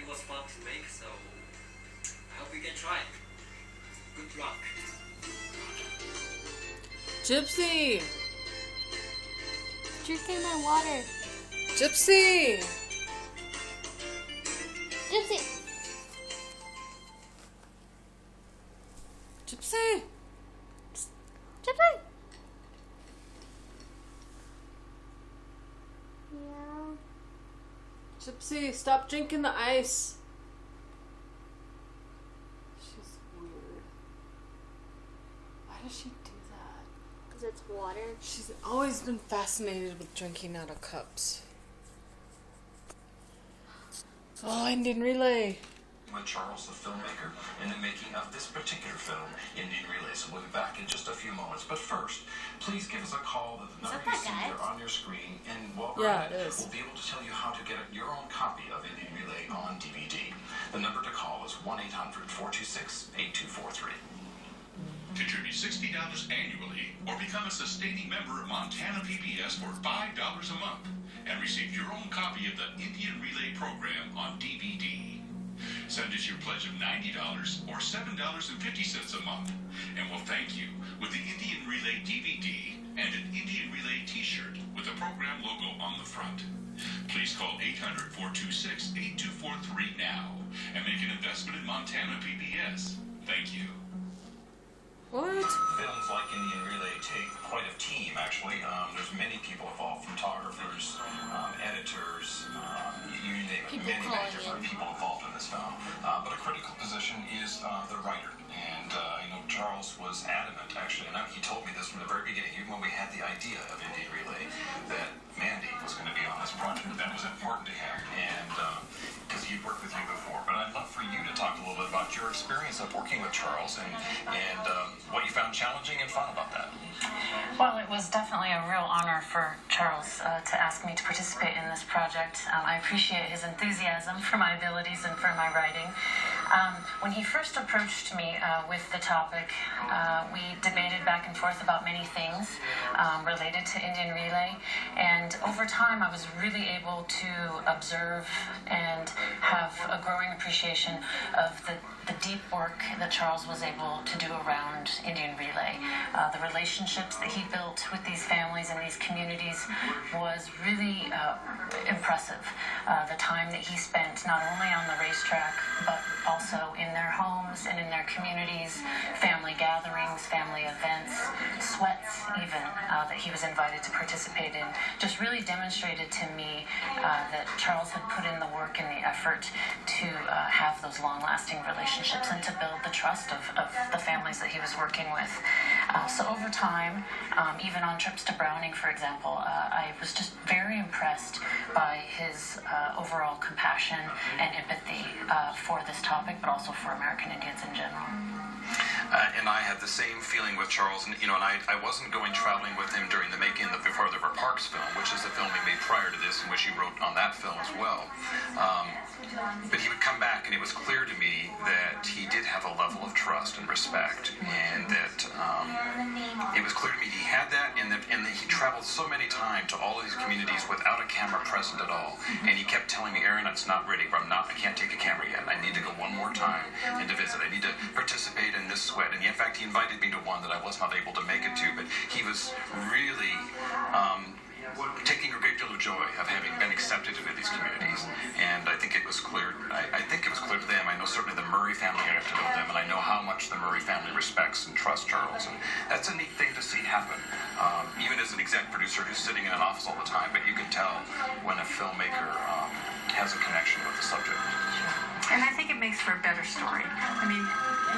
was fun to make, so I hope you can try. Good luck. Gypsy! Drinking my water. Gypsy! Gypsy! Gypsy! Gypsy! Yeah. Gypsy, stop drinking the ice. She's weird. Why does she do that? Because it's water. She's always been fascinated with drinking out of cups. Oh, Indian Relay. With Charles, the filmmaker, in the making of this particular film, Indian Relay. So we'll be back in just a few moments. But first, please give us a call at the number you see there on your screen, and while we're at it, we'll be able to tell you how to get your own copy of Indian Relay on DVD. The number to call is 1-800-426-8243. Contribute $60 annually or become a sustaining member of Montana PBS for $5 a month and receive your own copy of the Indian Relay program on DVD. Send us your pledge of $90 or $7.50 a month, and we'll thank you with the Indian Relay DVD and an Indian Relay t-shirt with the program logo on the front. Please call 800-426-8243 now and make an investment in Montana PBS. Thank you. What? Films like Indian Relay take quite a team, actually. There's many people involved, photographers, editors, you name it. Many different people involved in this film. But a critical position is the writer. And Charles was adamant, actually, and he told me this from the very beginning, even when we had the idea of Indian Relay, that Mandy was going to be on this project. That was important to him, and because he'd worked with you before. But I'd love for you to talk a little bit about your experience of working with Charles and what you found challenging and fun about that. Well, it was definitely a real honor for Charles to ask me to participate in this project. I appreciate his enthusiasm for my abilities and for my writing. When he first approached me with the topic, we debated back and forth about many things related to Indian Relay, and over time I was really able to observe and have a growing appreciation of the deep work that Charles was able to do around Indian Relay. The relationships that he built with these families and these communities was really impressive. The time that he spent not only on the racetrack, but also in their homes and in their communities, family gatherings, family events, sweats even, that he was invited to participate in, just really demonstrated to me that Charles had put in the work and the effort to have those long-lasting relationships and to build the trust of the families that he was working with. So over time, even on trips to Browning, for example, I was just very impressed by his overall compassion and empathy for this topic, but also for American Indians in general. And I had the same feeling with Charles, and I wasn't going traveling with him during the making of the Before There Were Parks film, which is the film he made prior to this, and which he wrote on that film as well. But he would come back, and it was clear to me that he did have a level of trust and respect, and that it was clear to me he had that, and that he traveled so many times to all of these communities without a camera present at all. And he kept telling me, Aaron, it's not ready. I can't take a camera yet. I need to go one more time and to visit. I need to participate in this sweat. And in fact, he invited me to one that I was not able to make it to, but he was really taking a great deal of joy of having been accepted into these communities. And I think it was clear, I think it was clear to them. I know certainly the Murray family, I have to know them, and I know how much the Murray family respects and trusts Charles. And that's a neat thing to see happen, even as an exec producer who's sitting in an office all the time, but you can tell when a filmmaker has a connection with the subject. And I think it makes for a better story. I mean,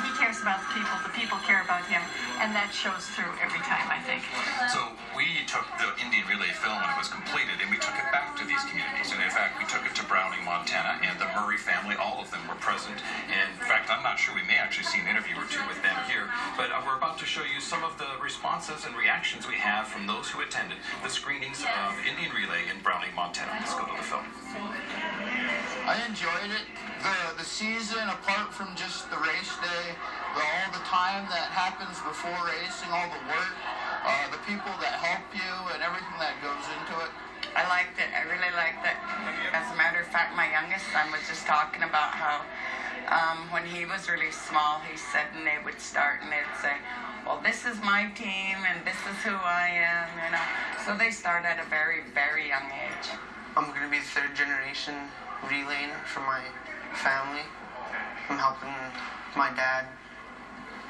he cares about the people care about him, and that shows through every time, I think. So we took the Indian Relay film when it was completed, and we took it back to these communities. And in fact, we took it to Browning, Montana, and the Murray family, all of them were present. And in fact, I'm not sure, we may actually see an interview or two with them here, but we're about to show you some of the responses and reactions we have from those who attended the screenings of Indian Relay in Browning, Montana. Let's go to the film. I enjoyed it. The season, apart from just the race day, all the time that happens before racing, all the work, the people that help you, and everything that goes into it. I liked it. I really liked it. As a matter of fact, my youngest son was just talking about how when he was really small, he said, and they would start and they'd say, well, this is my team and this is who I am, you know. So they start at a very, very young age. I'm going to be the third generation relayer for my family. I'm helping my dad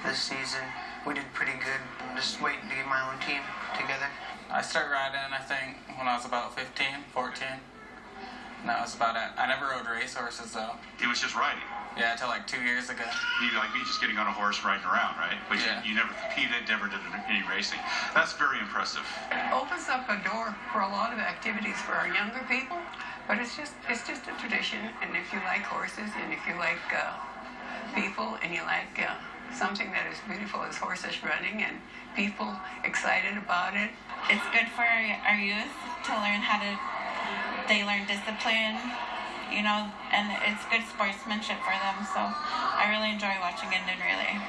this season. We did pretty good. I'm just waiting to get my own team together. I started riding, I think, when I was about 15, 14. And that was about it. I never rode race horses, though. It was just riding. Yeah, until like 2 years ago. You like me, just getting on a horse riding around, right? But yeah. you never competed, never did any racing. That's very impressive. It opens up a door for a lot of activities for our younger people, but it's just a tradition. And if you like horses, and if you like people, and you like something that is beautiful as horses running, and people excited about it, it's good for our youth to learn how to. They learn discipline, you know, and it's good sportsmanship for them. So I really enjoy watching Indian Relay.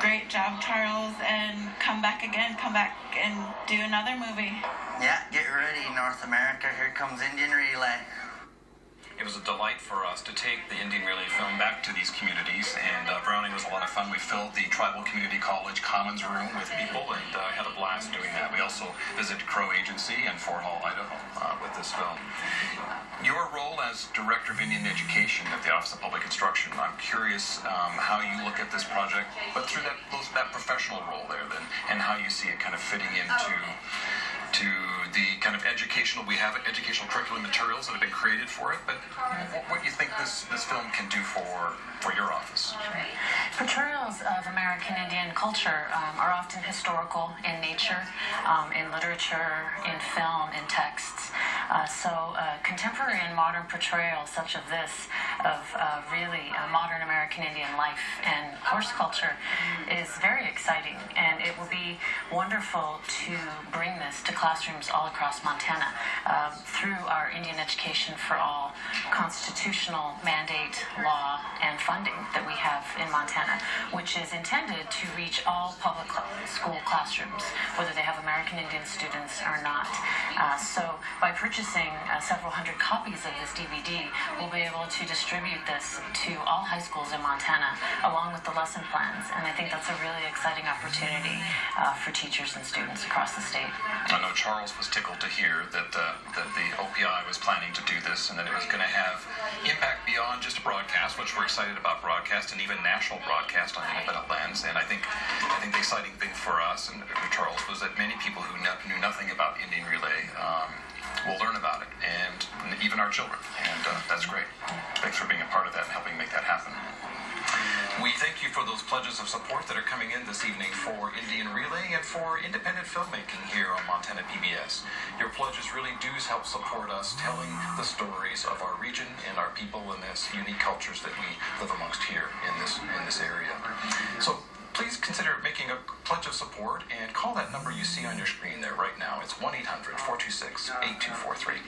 Great job, Charles, and come back and do another movie. Yeah, get ready, North America. Here comes Indian Relay. It was a delight for us to take the Indian Relay film back to these communities, and Browning was a lot of fun. We filled the Tribal Community College Commons room with people, and had a blast doing that. We also visited Crow Agency and Fort Hall, Idaho with this film. Your role as Director of Indian Education at the Office of Public Instruction, I'm curious how you look at this project, but through that professional role there then, and how you see it kind of fitting into the kind of educational curriculum materials that have been created for it, but what you think this film can do for your office. Portrayals of American Indian culture are often historical in nature, in literature, in film, in texts. So contemporary and modern portrayals such as this of really modern American Indian life and horse culture is very exciting, and it will be wonderful to bring this to classrooms all across Montana through our Indian Education for All constitutional mandate law and funding that we have in Montana, which is intended to reach all public school classrooms, whether they have American Indian students or not. So by purchasing several hundred copies of this DVD, we'll be able to distribute this to all high schools in Montana, along with the lesson plans. And I think that's a really exciting opportunity for teachers and students across the state. I know Charles was tickled to hear that the OPI was planning to do this, and that it was going to have impact beyond just broadcast, which we're excited about broadcast, and even national broadcast on independent lands. And I think the exciting thing for us and for Charles was that many people who knew nothing about Indian Relay will learn about it, and even our children. And that's great. Thanks for being a part of that and helping make that happen. We thank you for those pledges of support that are coming in this evening for Indian Relay and for independent filmmaking here on Montana PBS. Your pledges really do help support us telling the stories of our region and our people and this unique cultures that we live amongst here in this area. So please consider making a pledge of support and call that number you see on your screen there right now. It's 1-800-426-8243.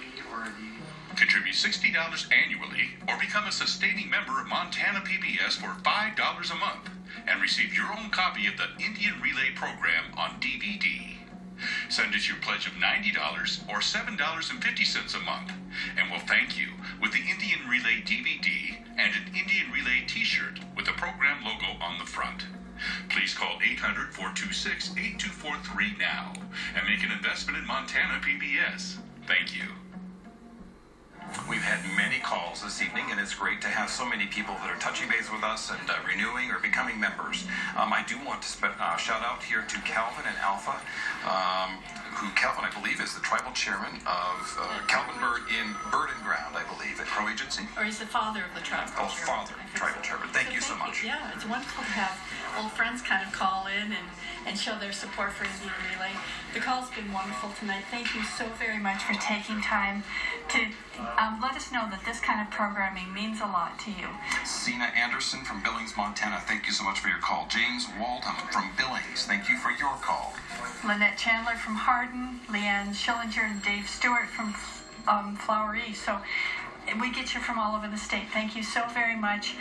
Contribute $60 annually or become a sustaining member of Montana PBS for $5 a month and receive your own copy of the Indian Relay program on DVD. Send us your pledge of $90 or $7.50 a month, and we'll thank you with the Indian Relay DVD and an Indian Relay t-shirt with the program logo on the front. Please call 800-426-8243 now and make an investment in Montana PBS. Thank you. We've had many calls this evening, and it's great to have so many people that are touching base with us and renewing or becoming members. I do want to shout out here to Calvin and Alpha, who Calvin, I believe, is the tribal chairman of Calvin Bird in Bird and Ground, I believe, at Crow Agency. Or he's the father of the tribal chairman. Oh, father, tribal chairman. Thank you so much. Yeah, it's wonderful to have old friends kind of call in and show their support for Indian Relay. The call's been wonderful tonight. Thank you so very much for taking time to let us know that this kind of programming means a lot to you. Sina Anderson from Billings, Montana, thank you so much for your call. James Waldham from Billings, thank you for your call. Lynette Chandler from Hardin, Leanne Schillinger, and Dave Stewart from Flower East. So we get you from all over the state. Thank you so very much.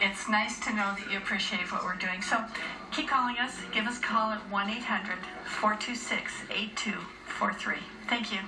It's nice to know that you appreciate what we're doing. So keep calling us. Give us a call at 1-800-426-8243. Thank you.